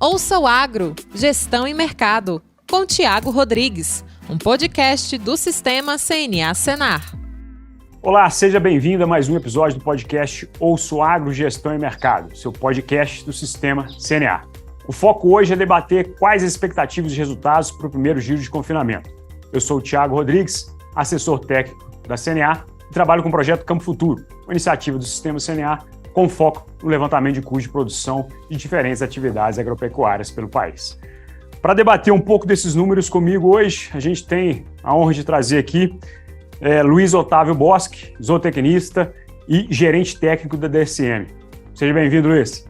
Ouça o Agro, Gestão e Mercado, com Tiago Rodrigues, um podcast do Sistema CNA Senar. Olá, seja bem-vindo a mais um episódio do podcast Ouça o Agro, Gestão e Mercado, seu podcast do Sistema CNA. O foco hoje é debater quais as expectativas de resultados para o primeiro giro de confinamento. Eu sou o Tiago Rodrigues, assessor técnico da CNA e trabalho com o projeto Campo Futuro, uma iniciativa do Sistema CNA com foco no levantamento de custos de produção de diferentes atividades agropecuárias pelo país. Para debater um pouco desses números comigo hoje, a gente tem a honra de trazer aqui Luiz Otávio Boschi, zootecnista e gerente técnico da DSM. Seja bem-vindo, Luiz.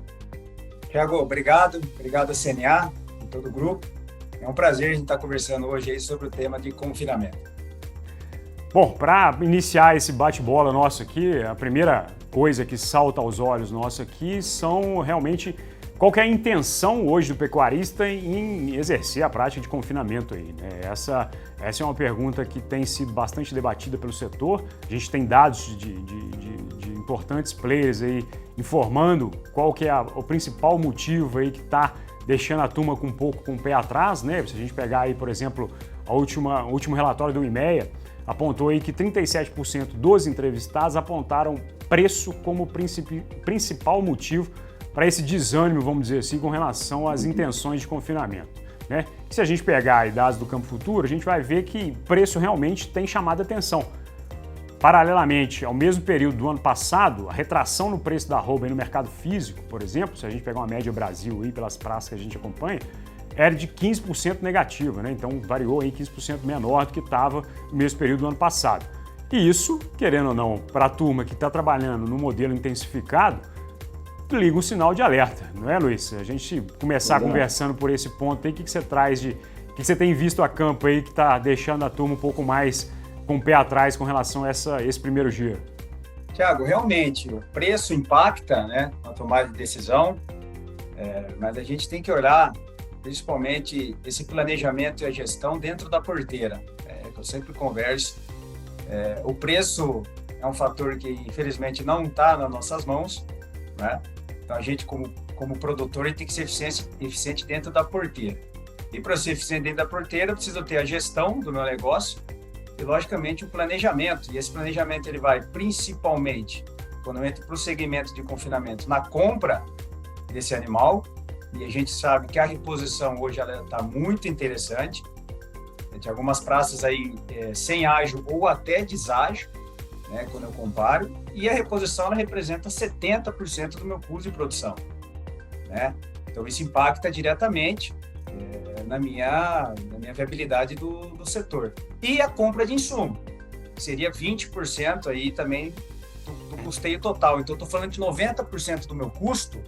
Tiago, obrigado a CNA e todo o grupo. É um prazer a gente estar conversando hoje aí sobre o tema de confinamento. Bom, para iniciar esse bate-bola nosso aqui, a primeira coisa que salta aos olhos nosso aqui são realmente qual que é a intenção hoje do pecuarista em exercer a prática de confinamento aí, né? Essa é uma pergunta que tem sido bastante debatida pelo setor. A gente tem dados de importantes players aí informando qual que é o principal motivo aí que está deixando a turma com um pouco com o pé atrás, né? Se a gente pegar aí, por exemplo, o último relatório do IMEA, apontou aí que 37% dos entrevistados apontaram preço como principal motivo para esse desânimo, vamos dizer assim, com relação às intenções de confinamento, né? Se a gente pegar aí dados do Campo Futuro, a gente vai ver que preço realmente tem chamado a atenção. Paralelamente ao mesmo período do ano passado, a retração no preço da arroba no mercado físico, por exemplo, se a gente pegar uma média Brasil aí pelas praças que a gente acompanha, era de 15% negativa, né? Então variou em 15% menor do que estava no mesmo período do ano passado. E isso, querendo ou não, para a turma que está trabalhando no modelo intensificado, liga um sinal de alerta, não é, Luiz? A gente começar conversando por esse ponto aí, o que você traz o que você tem visto a campo aí que está deixando a turma um pouco mais com o pé atrás com relação a esse primeiro giro? Tiago, realmente o preço impacta, né, na tomada de decisão, mas a gente tem que olhar principalmente esse planejamento e a gestão dentro da porteira, que eu sempre converso. O preço é um fator que infelizmente não está nas nossas mãos, né? Então a gente como produtor tem que ser eficiente dentro da porteira. E para ser eficiente dentro da porteira, eu preciso ter a gestão do meu negócio e, logicamente, o planejamento. E esse planejamento ele vai principalmente, quando entra para o segmento de confinamento, na compra desse animal. E a gente sabe que a reposição hoje está muito interessante. Tem algumas praças aí sem ágio ou até deságio, né, quando eu comparo. E a reposição ela representa 70% do meu custo de produção, né? Então isso impacta diretamente na minha viabilidade do setor. E a compra de insumo, seria 20% aí também do custeio total. Então eu estou falando de 90% do meu custo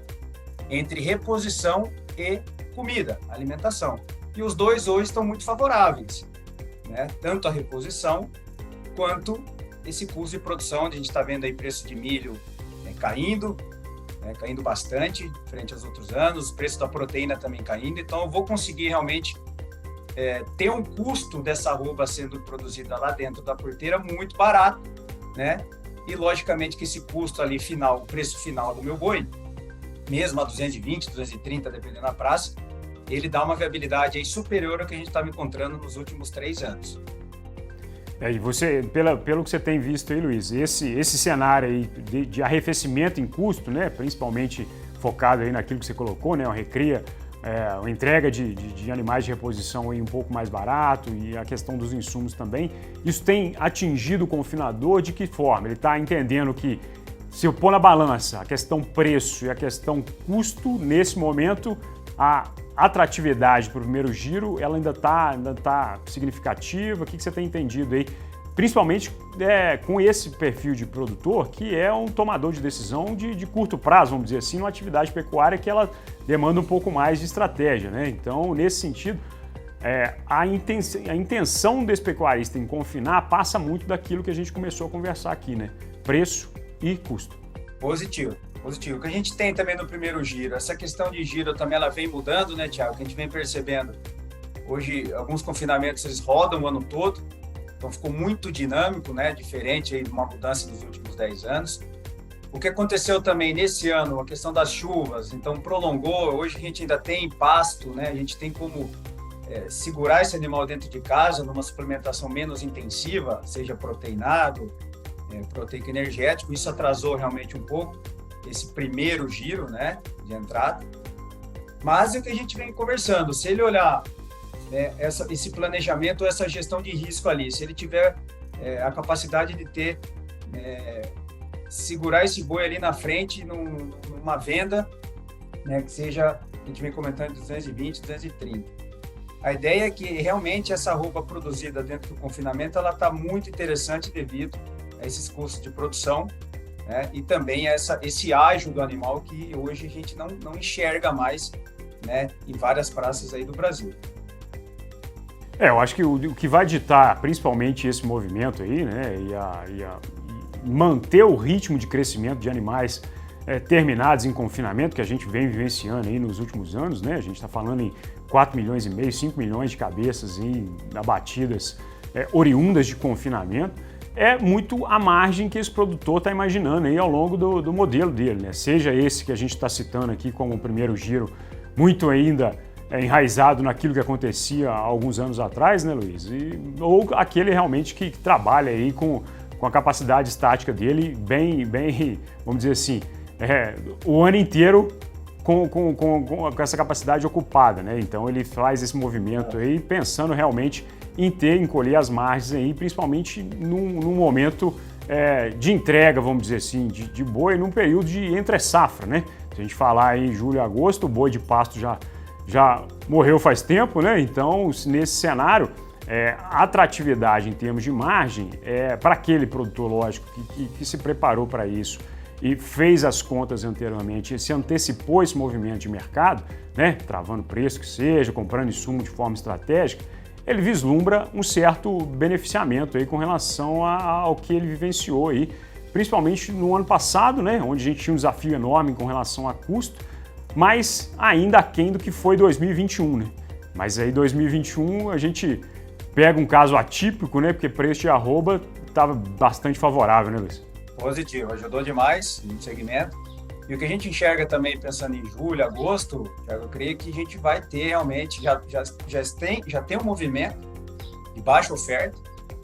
entre reposição e comida, alimentação. E os dois hoje estão muito favoráveis, né? Tanto a reposição quanto esse custo de produção, onde a gente está vendo aí preço de milho caindo bastante frente aos outros anos, o preço da proteína também caindo. Então eu vou conseguir realmente ter um custo dessa arroba sendo produzida lá dentro da porteira muito barato, né? E logicamente que esse custo ali final, o preço final do meu boi, mesmo a 220, 230, dependendo da praça, ele dá uma viabilidade aí superior ao que a gente estava encontrando nos últimos 3 anos. E você, pelo que você tem visto aí, Luiz, esse cenário aí de arrefecimento em custo, né, principalmente focado aí naquilo que você colocou, né, uma recria, uma entrega de animais de reposição aí um pouco mais barato e a questão dos insumos também, isso tem atingido o confinador de que forma? Ele está entendendo que se eu pôr na balança a questão preço e a questão custo, nesse momento, a atratividade para o primeiro giro, ela ainda tá significativa? O que você tem entendido aí? Principalmente com esse perfil de produtor, que é um tomador de decisão de curto prazo, vamos dizer assim, numa atividade pecuária que ela demanda um pouco mais de estratégia, né? Então, nesse sentido, a intenção desse pecuarista em confinar passa muito daquilo que a gente começou a conversar aqui, né? Preço e custo. Positivo. O que a gente tem também no primeiro giro, essa questão de giro também ela vem mudando, né, Tiago? Que a gente vem percebendo. Hoje, alguns confinamentos eles rodam o ano todo, então ficou muito dinâmico, né? Diferente aí de uma mudança dos últimos 10 anos. O que aconteceu também nesse ano, a questão das chuvas, então prolongou, hoje a gente ainda tem pasto, né? A gente tem como segurar esse animal dentro de casa numa suplementação menos intensiva, seja proteinado, proteico energético, isso atrasou realmente um pouco esse primeiro giro, né, de entrada. Mas é o que a gente vem conversando, se ele olhar esse planejamento, essa gestão de risco ali, se ele tiver a capacidade de ter, segurar esse boi ali na frente, numa venda, né, que seja, a gente vem comentando, 220, 230. A ideia é que realmente essa arroba produzida dentro do confinamento, ela está muito interessante devido a esses custos de produção, né, e também esse ágio do animal que hoje a gente não enxerga mais, né, em várias praças aí do Brasil. Eu acho que o que vai ditar principalmente esse movimento aí, né, e manter o ritmo de crescimento de animais terminados em confinamento, que a gente vem vivenciando aí nos últimos anos, né, a gente está falando em 4 milhões e meio, 5 milhões de cabeças abatidas oriundas de confinamento, é muito a margem que esse produtor está imaginando aí ao longo do modelo dele, né? Seja esse que a gente está citando aqui como o primeiro giro, muito ainda enraizado naquilo que acontecia há alguns anos atrás, né, Luiz? Ou aquele realmente que trabalha aí com a capacidade estática dele bem, vamos dizer assim, o ano inteiro com essa capacidade ocupada, né? Então ele faz esse movimento aí pensando realmente em encolher as margens aí, principalmente num momento de entrega, vamos dizer assim, de boi, num período de entre-safra, né? Se a gente falar aí em julho e agosto, o boi de pasto já morreu faz tempo, né? Então, nesse cenário, a atratividade em termos de margem, para aquele produtor, lógico, que se preparou para isso e fez as contas anteriormente, e se antecipou esse movimento de mercado, né? Travando preço que seja, comprando insumo de forma estratégica, ele vislumbra um certo beneficiamento aí com relação ao que ele vivenciou aí, principalmente no ano passado, né? Onde a gente tinha um desafio enorme com relação a custo, mas ainda aquém do que foi 2021, né? Mas aí 2021 a gente pega um caso atípico, né? Porque preço de arroba estava bastante favorável, né, Luiz? Positivo, ajudou demais no segmento. E o que a gente enxerga também, pensando em julho, agosto, eu creio que a gente vai ter realmente, já tem um movimento de baixa oferta,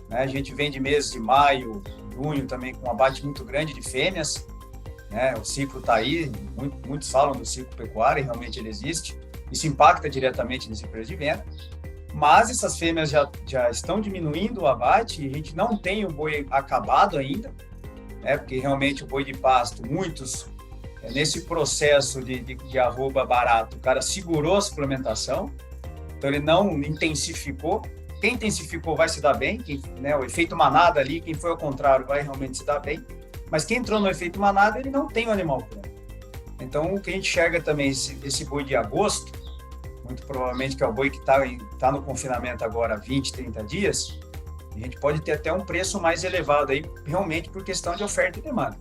né? A gente vem de meses de maio, junho também com um abate muito grande de fêmeas, né? O ciclo está aí, muitos falam do ciclo pecuário, e realmente ele existe, isso impacta diretamente nesse preço de venda, mas essas fêmeas já estão diminuindo o abate e a gente não tem o boi acabado ainda, né? Porque realmente o boi de pasto, muitos, nesse processo de arroba barato, o cara segurou a suplementação, então ele não intensificou. Quem intensificou vai se dar bem, né, o efeito manada ali, quem foi ao contrário vai realmente se dar bem, mas quem entrou no efeito manada, ele não tem o animal pronto. Então, o que a gente enxerga também, esse boi de agosto, muito provavelmente que é o boi que está no confinamento agora há 20, 30 dias, a gente pode ter até um preço mais elevado aí, realmente por questão de oferta e demanda.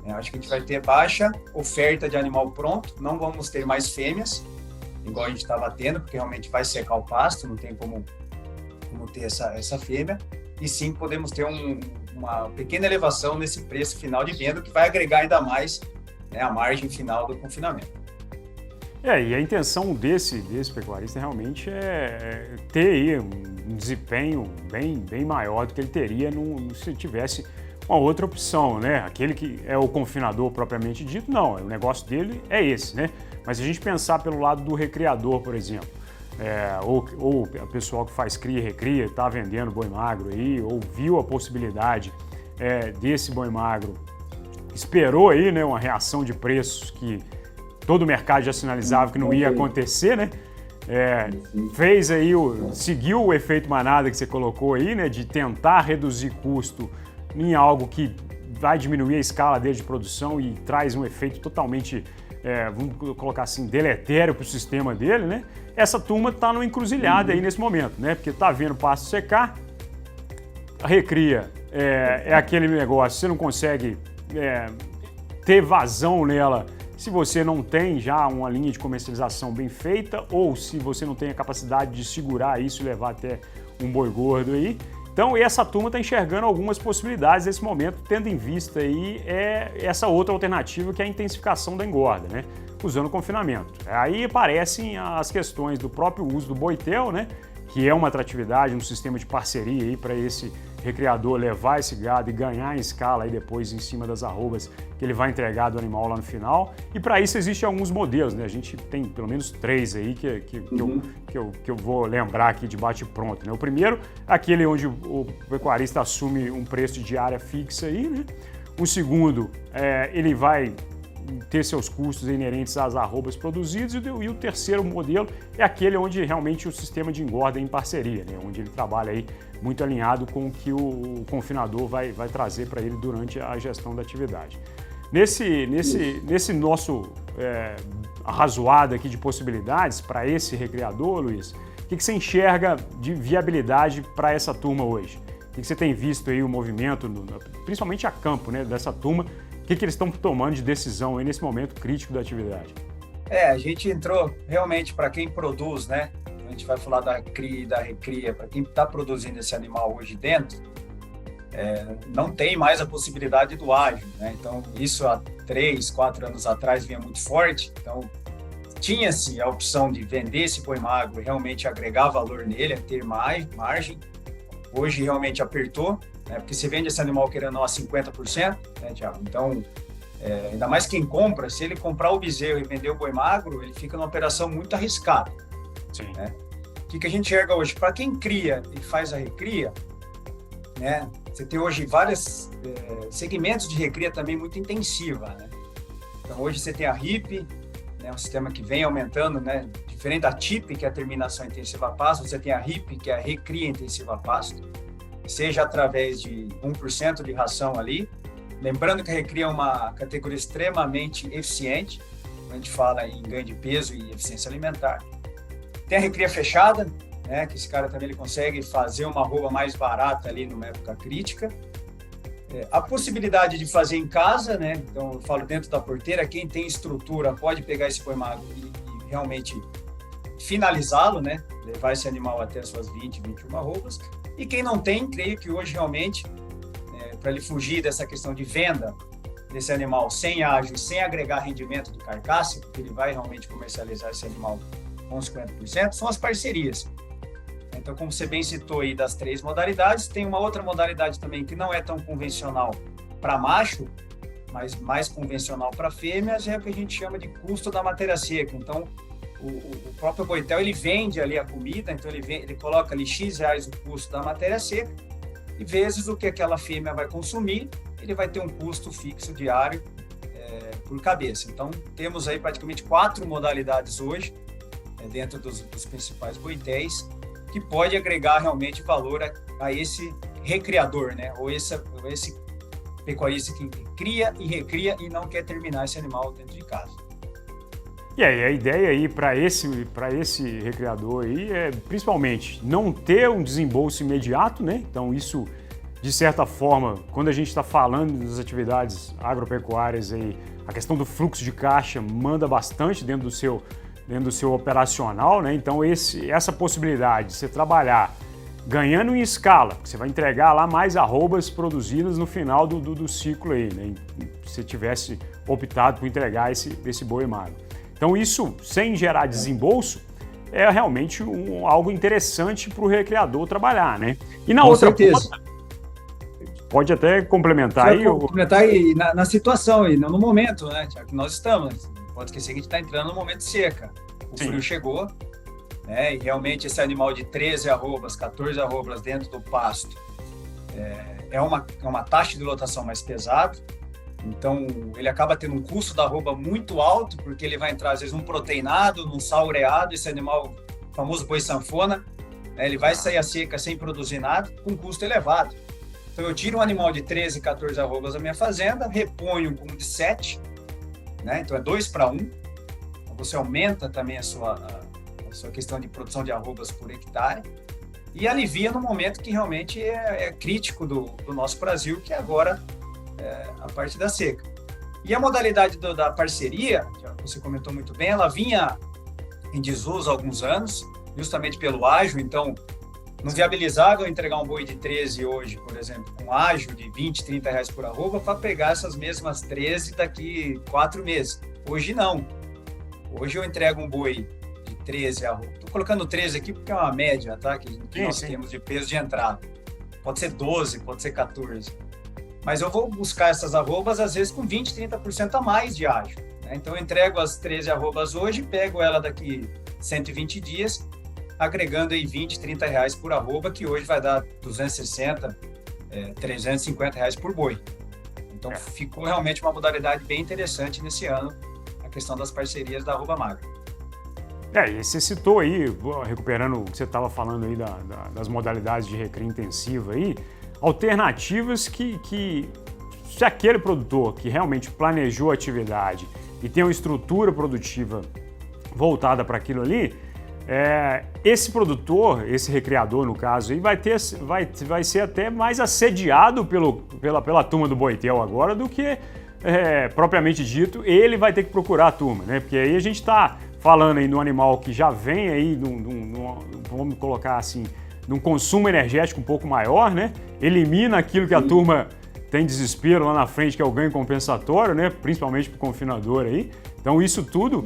Eu acho que a gente vai ter baixa oferta de animal pronto, não vamos ter mais fêmeas, igual a gente estava tendo, porque realmente vai secar o pasto, não tem como ter essa fêmea, e sim podemos ter uma pequena elevação nesse preço final de venda, que vai agregar ainda mais, né, a margem final do confinamento. E a intenção desse pecuarista realmente é ter aí um desempenho bem maior do que ele teria se tivesse uma outra opção, né? Aquele que é o confinador propriamente dito, não, o negócio dele é esse, né? Mas se a gente pensar pelo lado do recriador, por exemplo, ou o pessoal que faz cria e recria, está vendendo boi magro aí, ou viu a possibilidade desse boi magro, esperou aí, né, uma reação de preços que todo o mercado já sinalizava que não ia acontecer, né? Fez aí, seguiu o efeito manada que você colocou aí, né, de tentar reduzir custo em algo que vai diminuir a escala dele de produção e traz um efeito totalmente, vamos colocar assim, deletério para o sistema dele, né? Essa turma está numa encruzilhada aí nesse momento, né? Porque está vendo o pasto secar, a recria é aquele negócio, você não consegue ter vazão nela se você não tem já uma linha de comercialização bem feita ou se você não tem a capacidade de segurar isso e levar até um boi gordo aí. Então, essa turma está enxergando algumas possibilidades nesse momento, tendo em vista aí essa outra alternativa que é a intensificação da engorda, né? Usando o confinamento. Aí aparecem as questões do próprio uso do boitel, né? Que é uma atratividade, um sistema de parceria aí para esse recriador levar esse gado e ganhar em escala aí depois em cima das arrobas que ele vai entregar do animal lá no final. E para isso existem alguns modelos, né? A gente tem pelo menos 3 aí que eu vou lembrar aqui de bate-pronto, né? O primeiro, aquele onde o pecuarista assume um preço de diária fixa aí, né? O segundo, ele vai ter seus custos inerentes às arrobas produzidas, e o terceiro modelo é aquele onde realmente o sistema de engorda é em parceria, né? Onde ele trabalha aí muito alinhado com o que o confinador vai trazer para ele durante a gestão da atividade. Nesse nosso arrazoado aqui de possibilidades para esse recriador, Luiz, o que você enxerga de viabilidade para essa turma hoje? O que você tem visto aí o movimento, principalmente a campo, né, dessa turma? O que eles estão tomando de decisão aí nesse momento crítico da atividade? A gente entrou realmente para quem produz, né? A gente vai falar da cria e da recria, para quem está produzindo esse animal hoje dentro, não tem mais a possibilidade do ágio, né? Então, isso há 3, 4 anos atrás vinha muito forte, então tinha-se a opção de vender esse boi magro e realmente agregar valor nele, ter margem. Hoje realmente apertou, né? Porque você vende esse animal querendo a 50%, né, Thiago? Então, ainda mais quem compra, se ele comprar o bezerro e vender o boi magro, ele fica numa operação muito arriscada. Sim. Né? O que a gente enxerga hoje? Para quem cria e faz a recria, né? Você tem hoje vários segmentos de recria também muito intensiva, né? Então, hoje você tem a RIP, né? Um sistema que vem aumentando, né? Diferente da TIP, que é a terminação intensiva a pasto, você tem a RIP, que é a recria intensiva a pasto, seja através de 1% de ração ali. Lembrando que a recria é uma categoria extremamente eficiente, quando a gente fala em ganho de peso e eficiência alimentar. Tem a recria fechada, né, que esse cara também ele consegue fazer uma arroba mais barata ali numa época crítica. A possibilidade de fazer em casa, né, então eu falo dentro da porteira, quem tem estrutura pode pegar esse boi magro e realmente finalizá-lo, né, levar esse animal até as suas 20, 21 arrobas. E quem não tem, creio que hoje realmente, para ele fugir dessa questão de venda desse animal sem ágio, sem agregar rendimento de carcaça, porque ele vai realmente comercializar esse animal com 50%, são as parcerias. Então, como você bem citou aí das 3 modalidades, tem uma outra modalidade também que não é tão convencional para macho, mas mais convencional para fêmeas, é o que a gente chama de custo da matéria seca. Então, o próprio boitel, ele vende ali a comida, então ele coloca ali X reais o custo da matéria seca, e vezes o que aquela fêmea vai consumir, ele vai ter um custo fixo diário por cabeça. Então, temos aí praticamente 4 modalidades hoje, dentro dos principais boitéis, que pode agregar realmente valor a esse recriador, né? Ou esse pecuarista que cria e recria e não quer terminar esse animal dentro de casa. E aí, a ideia aí para esse recriador aí é principalmente não ter um desembolso imediato, né? Então isso, de certa forma, quando a gente está falando das atividades agropecuárias aí, a questão do fluxo de caixa manda bastante dentro do seu operacional, né? Então essa possibilidade de você trabalhar ganhando em escala, você vai entregar lá mais arrobas produzidas no final do ciclo aí, né? Se tivesse optado por entregar esse boi magro. Então isso, sem gerar desembolso, é realmente algo interessante para o recriador trabalhar, né? E na outra ponta, pode até complementar aí. Complementar aí na situação e não no momento, né? Já que nós estamos, pode esquecer que a gente está entrando no momento de seca. O frio chegou, né? E realmente esse animal de 13 arrobas, 14 arrobas dentro do pasto é uma taxa de lotação mais pesada. Então, ele acaba tendo um custo da arroba muito alto, porque ele vai entrar, às vezes, num proteinado, num salreado, esse animal, o famoso boi sanfona, né? Ele vai sair a seca sem produzir nada, com custo elevado. Então, eu tiro um animal de 13, 14 arrobas da minha fazenda, reponho com um de 7, né? Então, é 2 para 1. Então, você aumenta também a sua questão de produção de arrobas por hectare e alivia no momento que realmente é crítico do nosso Brasil, que é agora a parte da seca. E a modalidade da parceria, que você comentou muito bem, ela vinha em desuso há alguns anos, justamente pelo ágio. Então, Não viabilizava eu entregar um boi de 13 hoje, por exemplo, com ágio de 20, 30 reais por arroba, para pegar essas mesmas 13 daqui 4 meses. Hoje não. Hoje eu entrego um boi de 13 arroba. Estou colocando 13 aqui porque é uma média, tá? Que nós temos de peso de entrada. Pode ser 12, pode ser 14. Mas eu vou buscar essas arrobas, às vezes, com 20, 30% a mais de ágio. Né? Então, eu entrego as 13 arrobas hoje, pego ela daqui 120 dias, agregando aí 20, 30 reais por arroba, que hoje vai dar 260, 350 reais por boi. Então, ficou realmente uma modalidade bem interessante nesse ano, a questão das parcerias da arroba magra. E você citou aí, recuperando o que você estava falando aí das modalidades de recria intensiva aí, alternativas que se aquele produtor que realmente planejou a atividade e tem uma estrutura produtiva voltada para aquilo ali, esse produtor, esse recriador no caso aí, vai ser até mais assediado pela turma do Boitel agora do que propriamente dito, ele vai ter que procurar a turma, né? Porque aí a gente está falando aí no animal que já vem aí, vamos colocar assim, num consumo energético um pouco maior, né? Elimina aquilo que a turma tem desespero lá na frente, que é o ganho compensatório, né? Principalmente para o confinador aí. Então isso tudo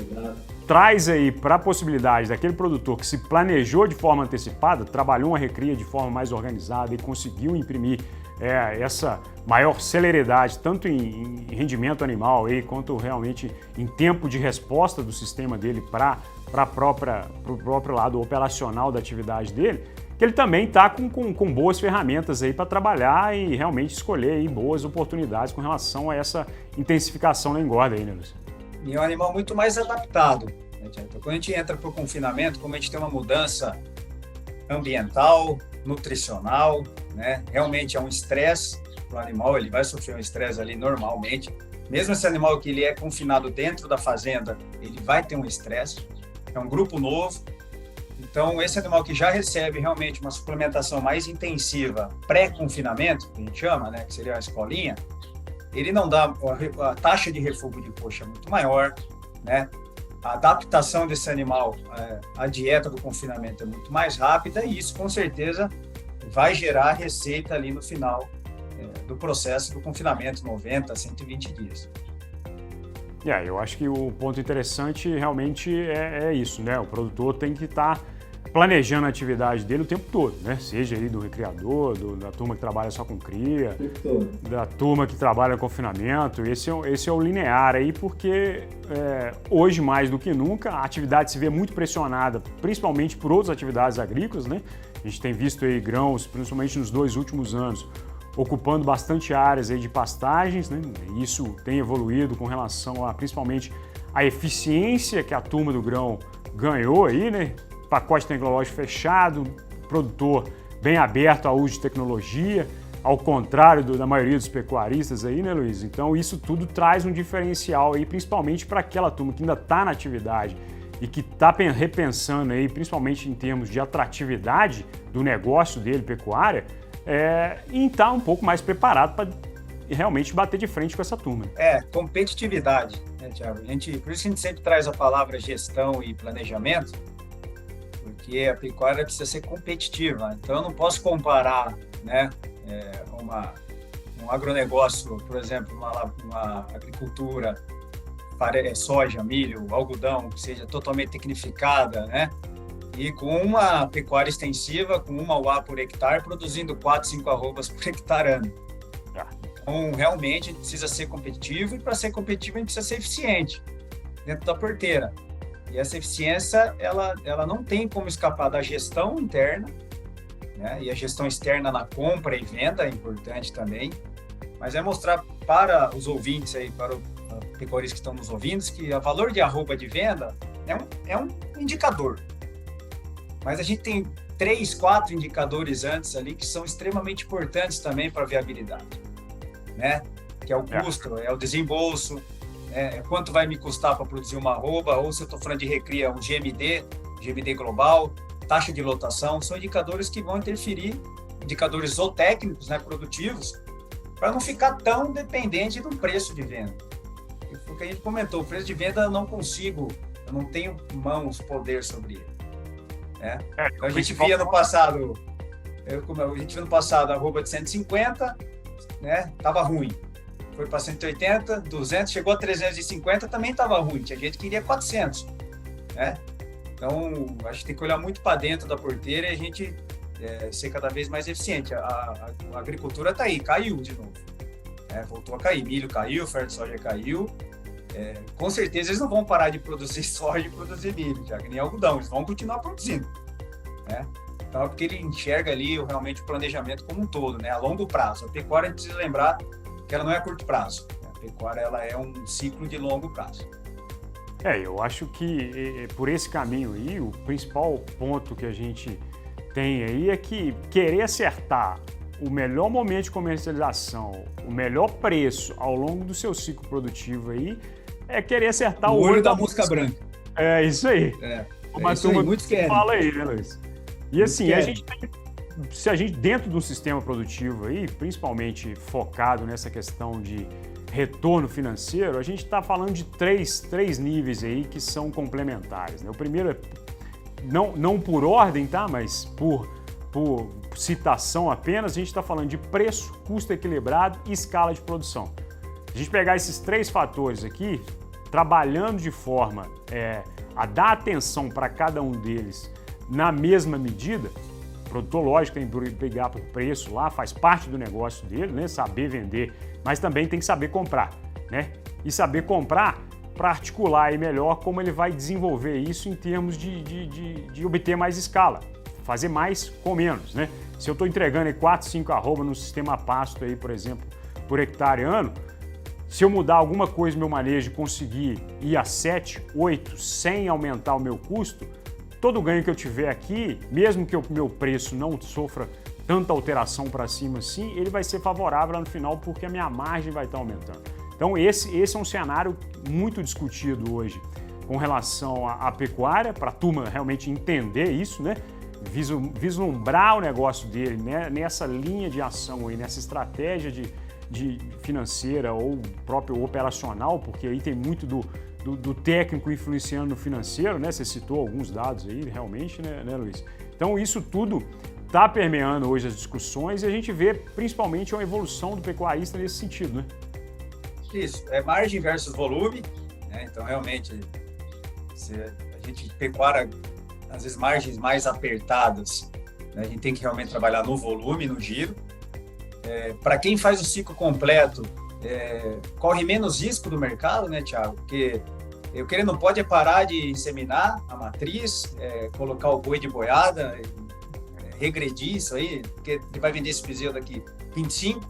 traz aí para a possibilidade daquele produtor que se planejou de forma antecipada, trabalhou uma recria de forma mais organizada e conseguiu imprimir essa maior celeridade, tanto em rendimento animal aí, quanto realmente em tempo de resposta do sistema dele para o próprio lado operacional da atividade dele, que ele também está com boas ferramentas aí para trabalhar e realmente escolher aí boas oportunidades com relação a essa intensificação na engorda aí, né, Lúcio? E é um animal muito mais adaptado. Né? Então, quando a gente entra para o confinamento, como a gente tem uma mudança ambiental, nutricional, né? Realmente é um estresse para o animal, ele vai sofrer um estresse ali normalmente. Mesmo esse animal que ele é confinado dentro da fazenda, ele vai ter um estresse. É um grupo novo. Então, esse animal que já recebe realmente uma suplementação mais intensiva pré-confinamento, que a gente chama, né? Que seria a escolinha, ele não dá, a taxa de refúgio de coxa é muito maior, né? A adaptação desse animal à dieta do confinamento é muito mais rápida e isso, com certeza, vai gerar receita ali no final do processo do confinamento, 90 a 120 dias. Eu acho que o ponto interessante realmente é isso, né? O produtor tem que estar planejando a atividade dele o tempo todo, né? Seja aí do recriador, da turma que trabalha só com cria, da turma que trabalha com confinamento. Esse é o linear aí, porque hoje, mais do que nunca, a atividade se vê muito pressionada, principalmente por outras atividades agrícolas, né? A gente tem visto aí grãos, principalmente nos 2 últimos anos, ocupando bastante áreas aí de pastagens, né? Isso tem evoluído com relação a, principalmente, a eficiência que a turma do grão ganhou aí, né? Pacote tecnológico fechado, produtor bem aberto ao uso de tecnologia, ao contrário da maioria dos pecuaristas aí, né, Luiz? Então isso tudo traz um diferencial aí, principalmente para aquela turma que ainda está na atividade e que está repensando aí, principalmente em termos de atratividade do negócio dele, pecuária, e estar um pouco mais preparado para realmente bater de frente com essa turma. Competitividade, né, Thiago? Por isso que a gente sempre traz a palavra gestão e planejamento, porque a pecuária precisa ser competitiva. Então, eu não posso comparar, né, um agronegócio, por exemplo, uma agricultura, soja, milho, algodão, que seja totalmente tecnificada, né, e com uma pecuária extensiva, com uma UA por hectare, produzindo 4, 5 arrobas por hectare ano. Então, realmente, precisa ser competitivo, e para ser competitivo, a gente precisa ser eficiente dentro da porteira. E essa eficiência, ela não tem como escapar da gestão interna, né? E a gestão externa na compra e venda é importante também, mas é mostrar para os ouvintes aí, para os pecuaristas que estão nos ouvindo, que o valor de arroba de venda é um indicador. Mas a gente tem 3, 4 indicadores antes ali que são extremamente importantes também para a viabilidade, né? Que é o custo, é o desembolso, quanto vai me custar para produzir uma arroba, ou se eu estou falando de recria, um GMD global, taxa de lotação, são indicadores que vão interferir, indicadores zootécnicos, né, produtivos, para não ficar tão dependente do preço de venda. Foi o que a gente comentou, o preço de venda eu não tenho poder sobre ele. Né? Então a gente via no passado A gente viu no passado a arroba de 150, né? Tava ruim. Foi para 180, 200, chegou a 350, também estava ruim. Tinha gente que queria 400, né? Então, a gente tem que olhar muito para dentro da porteira e a gente ser cada vez mais eficiente. A agricultura está aí, caiu de novo. Voltou a cair. Milho caiu, oferta de soja caiu. Com certeza eles não vão parar de produzir soja e produzir milho, já que nem algodão. Eles vão continuar produzindo, né? Então, é porque ele enxerga ali realmente o planejamento como um todo, né? A longo prazo. A pecuária, a gente precisa lembrar que ela não é a curto prazo. A pecuária ela é um ciclo de longo prazo. Eu acho que por esse caminho aí, o principal ponto que a gente tem aí é que querer acertar o melhor momento de comercialização, o melhor preço ao longo do seu ciclo produtivo aí, é querer acertar o olho da mosca branca. É isso aí. Uma turma muitos querem. Fala aí, né, Luiz? E assim, se a gente dentro do sistema produtivo aí, principalmente focado nessa questão de retorno financeiro, a gente está falando de três níveis aí que são complementares, né? O primeiro é, não por ordem, tá? Mas por citação apenas, a gente está falando de preço, custo equilibrado e escala de produção. A gente pegar esses 3 fatores aqui, trabalhando de forma a dar atenção para cada um deles na mesma medida, o produtor, lógico, tem que brigar por preço lá, faz parte do negócio dele, né? Saber vender, mas também tem que saber comprar, né? E saber comprar para articular aí melhor como ele vai desenvolver isso em termos de obter mais escala, fazer mais com menos, né? Se eu estou entregando aí 4, 5 arroba no sistema pasto aí, por exemplo, por hectare ano, se eu mudar alguma coisa no meu manejo e conseguir ir a 7, 8 sem aumentar o meu custo, todo ganho que eu tiver aqui, mesmo que o meu preço não sofra tanta alteração para cima assim, ele vai ser favorável lá no final porque a minha margem vai estar aumentando. Então esse é um cenário muito discutido hoje com relação à pecuária, para a turma realmente entender isso, né? Vislumbrar o negócio dele, né? Nessa linha de ação aí, nessa estratégia de financeira ou próprio operacional, porque aí tem muito do técnico influenciando no financeiro, né? Você citou alguns dados aí, realmente, né, Luiz? Então, isso tudo está permeando hoje as discussões e a gente vê principalmente uma evolução do pecuarista nesse sentido, né? Isso, margem versus volume, né? Então, realmente, a gente pecuária, às vezes, margens mais apertadas, né? A gente tem que realmente trabalhar no volume, no giro. Para quem faz o ciclo completo, corre menos risco do mercado, né, Thiago? Porque eu querendo não pode parar de inseminar a matriz, colocar o boi de boiada, regredir isso aí, porque ele vai vender esse bezerro daqui 25,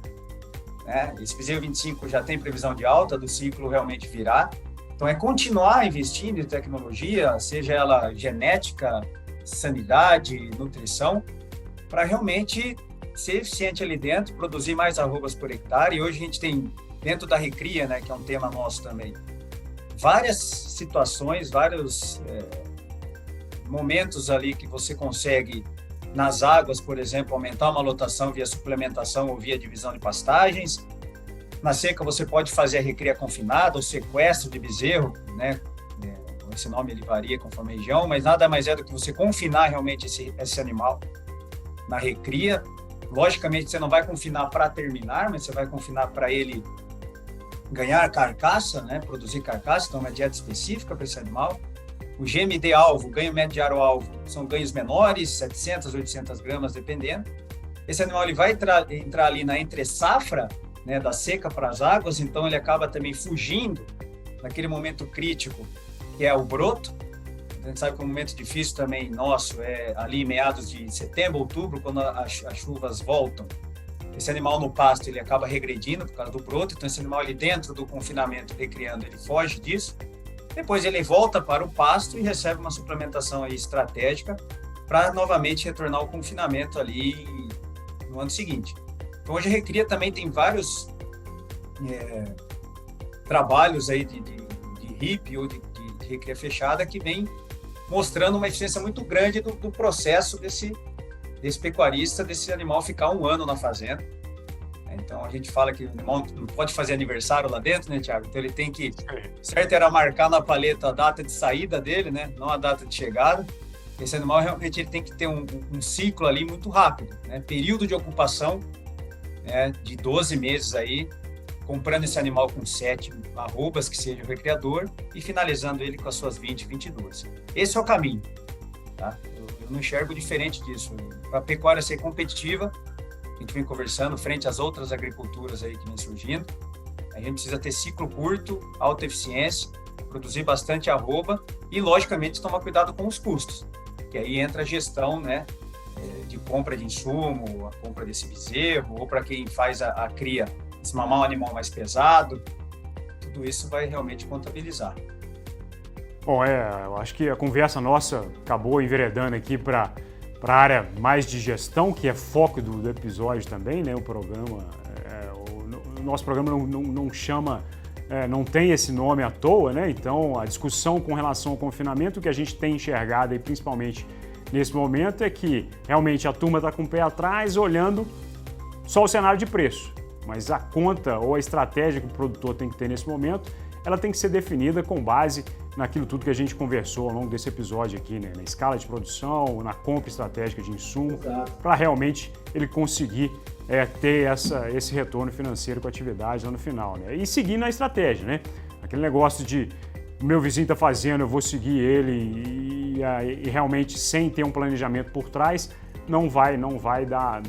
né? Esse bezerro 25 já tem previsão de alta do ciclo realmente virar. Então, continuar investindo em tecnologia, seja ela genética, sanidade, nutrição, para realmente ser eficiente ali dentro, produzir mais arrobas por hectare. E hoje a gente tem, dentro da recria, né, que é um tema nosso também, várias situações, vários momentos ali que você consegue, nas águas, por exemplo, aumentar uma lotação via suplementação ou via divisão de pastagens. Na seca você pode fazer a recria confinada, ou sequestro de bezerro, né? Esse nome ele varia conforme a região, mas nada mais é do que você confinar realmente esse animal na recria. Logicamente, você não vai confinar para terminar, mas você vai confinar para ele ganhar carcaça, né? Produzir carcaça, então uma dieta específica para esse animal. O GMD alvo, ganho médio diário alvo, são ganhos menores, 700, 800 gramas, dependendo. Esse animal ele vai entrar ali na entre-safra, né, da seca para as águas, então ele acaba também fugindo naquele momento crítico, que é o broto. A gente sabe que um momento difícil também nosso é ali em meados de setembro, outubro, quando as chuvas voltam. Esse animal no pasto, ele acaba regredindo por causa do broto, então esse animal ali dentro do confinamento, recriando, ele foge disso. Depois ele volta para o pasto e recebe uma suplementação aí estratégica para novamente retornar ao confinamento ali no ano seguinte. Então hoje a recria também tem vários trabalhos aí de RIP ou de recria fechada que vem mostrando uma eficiência muito grande do processo desse pecuarista, desse animal ficar 1 ano na fazenda. Então, a gente fala que o animal não pode fazer aniversário lá dentro, né, Thiago? Então, ele tem que... Certo era marcar na paleta a data de saída dele, né? Não a data de chegada. esse animal realmente ele tem que ter um ciclo ali muito rápido, né? Período de ocupação, né, de 12 meses aí, comprando esse animal com 7 arrobas, que seja o recreador, e finalizando ele com as suas 20, 22. Esse é o caminho, tá? Eu não enxergo diferente disso. Para a pecuária ser competitiva, a gente vem conversando frente às outras agriculturas aí que vem surgindo, a gente precisa ter ciclo curto, alta eficiência, produzir bastante arroba e, logicamente, tomar cuidado com os custos, que aí entra a gestão, né, de compra de insumo, a compra desse bezerro, ou para quem faz a cria, desmamar um animal mais pesado, tudo isso vai realmente contabilizar. Bom, eu acho que a conversa nossa acabou enveredando aqui para a área mais de gestão, que é foco do episódio também, né? O programa, o nosso programa não chama, não tem esse nome à toa, né? Então, a discussão com relação ao confinamento, o que a gente tem enxergado aí, principalmente nesse momento, é que realmente a turma está com o pé atrás, olhando só o cenário de preço. Mas a conta ou a estratégia que o produtor tem que ter nesse momento, ela tem que ser definida com base naquilo tudo que a gente conversou ao longo desse episódio aqui, né? Na escala de produção, na compra estratégica de insumo, para realmente ele conseguir ter esse retorno financeiro com a atividade lá no final, né? E seguir na estratégia, né? Aquele negócio de o meu vizinho está fazendo, eu vou seguir ele e realmente sem ter um planejamento por trás, não vai dar,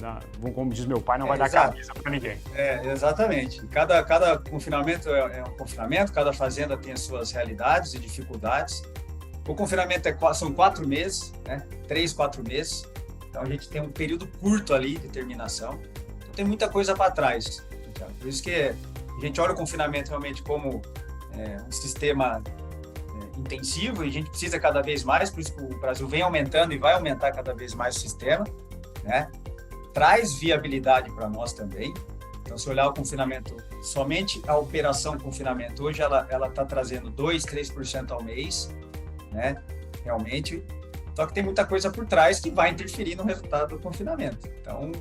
como diz meu pai, não vai dar camisa para ninguém. Exatamente. Cada confinamento é um confinamento, cada fazenda tem as suas realidades e dificuldades. O confinamento são 4 meses, né? 3, 4 meses. Então a gente tem um período curto ali de terminação. Então tem muita coisa para trás. Então, por isso que a gente olha o confinamento realmente como um sistema intensivo, e a gente precisa cada vez mais, por isso que o Brasil vem aumentando e vai aumentar cada vez mais o sistema, né? Traz viabilidade para nós também. Então, se olhar o confinamento, somente a operação confinamento, hoje ela está trazendo 2%, 3% ao mês, né? Realmente. Só que tem muita coisa por trás que vai interferir no resultado do confinamento. Então,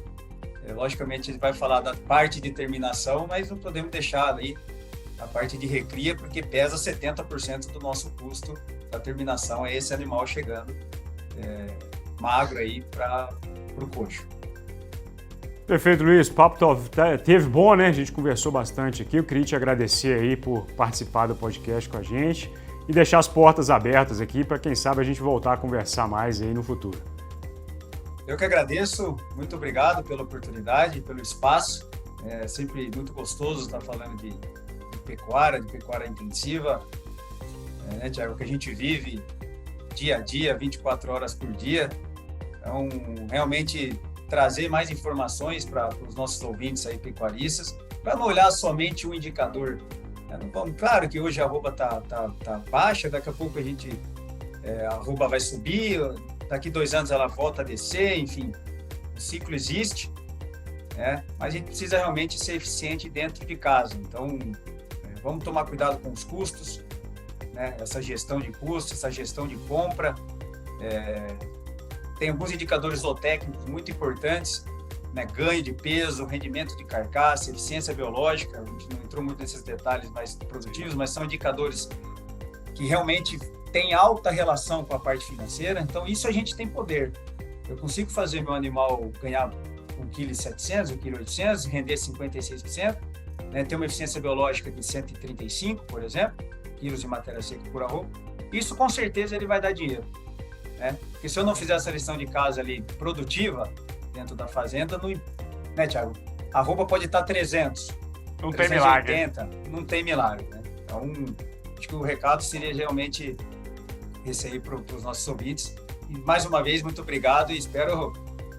logicamente, a gente vai falar da parte de terminação, mas não podemos deixar ali a parte de recria, porque pesa 70% do nosso custo da terminação, é esse animal chegando magro aí para o coxo. Perfeito, Luiz. O papo teve bom, né? A gente conversou bastante aqui. Eu queria te agradecer aí por participar do podcast com a gente e deixar as portas abertas aqui para, quem sabe, a gente voltar a conversar mais aí no futuro. Eu que agradeço. Muito obrigado pela oportunidade, pelo espaço. É sempre muito gostoso estar falando de pecuária intensiva, né, Tiago, que a gente vive dia a dia, 24 horas por dia. Então, realmente trazer mais informações para os nossos ouvintes aí pecuaristas, para não olhar somente um indicador. Claro que hoje a arroba tá baixa, daqui a pouco a arroba vai subir, daqui 2 anos ela volta a descer, enfim, o ciclo existe, né? Mas a gente precisa realmente ser eficiente dentro de casa. Então, vamos tomar cuidado com os custos, né? Essa gestão de custos, essa gestão de compra. Tem alguns indicadores zootécnicos muito importantes, né? Ganho de peso, rendimento de carcaça, eficiência biológica. A gente não entrou muito nesses detalhes mais produtivos, mas são indicadores que realmente têm alta relação com a parte financeira. Então, isso a gente tem poder. Eu consigo fazer meu animal ganhar 1,7 kg, 1,8 kg, render 56%, né? Ter uma eficiência biológica de 135, por exemplo, quilos de matéria seca por arroba. Isso, com certeza, ele vai dar dinheiro, né? Porque se eu não fizer essa lição de casa ali produtiva dentro da fazenda, né, Tiago? A arroba pode estar 300, não 380, tem milagre. Não tem milagre, né? Então, acho que o recado seria realmente esse aí para os nossos ouvintes. E, mais uma vez, muito obrigado e espero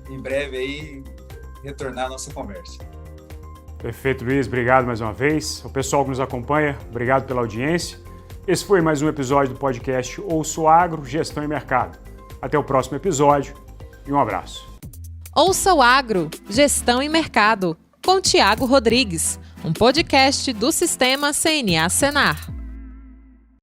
em breve aí retornar a nossa conversa. Perfeito, Luiz. Obrigado mais uma vez. O pessoal que nos acompanha, obrigado pela audiência. Esse foi mais um episódio do podcast Ouça o Agro, Gestão e Mercado. Até o próximo episódio e um abraço. Ouça o Agro, Gestão e Mercado, com Tiago Rodrigues, um podcast do Sistema CNA Senar.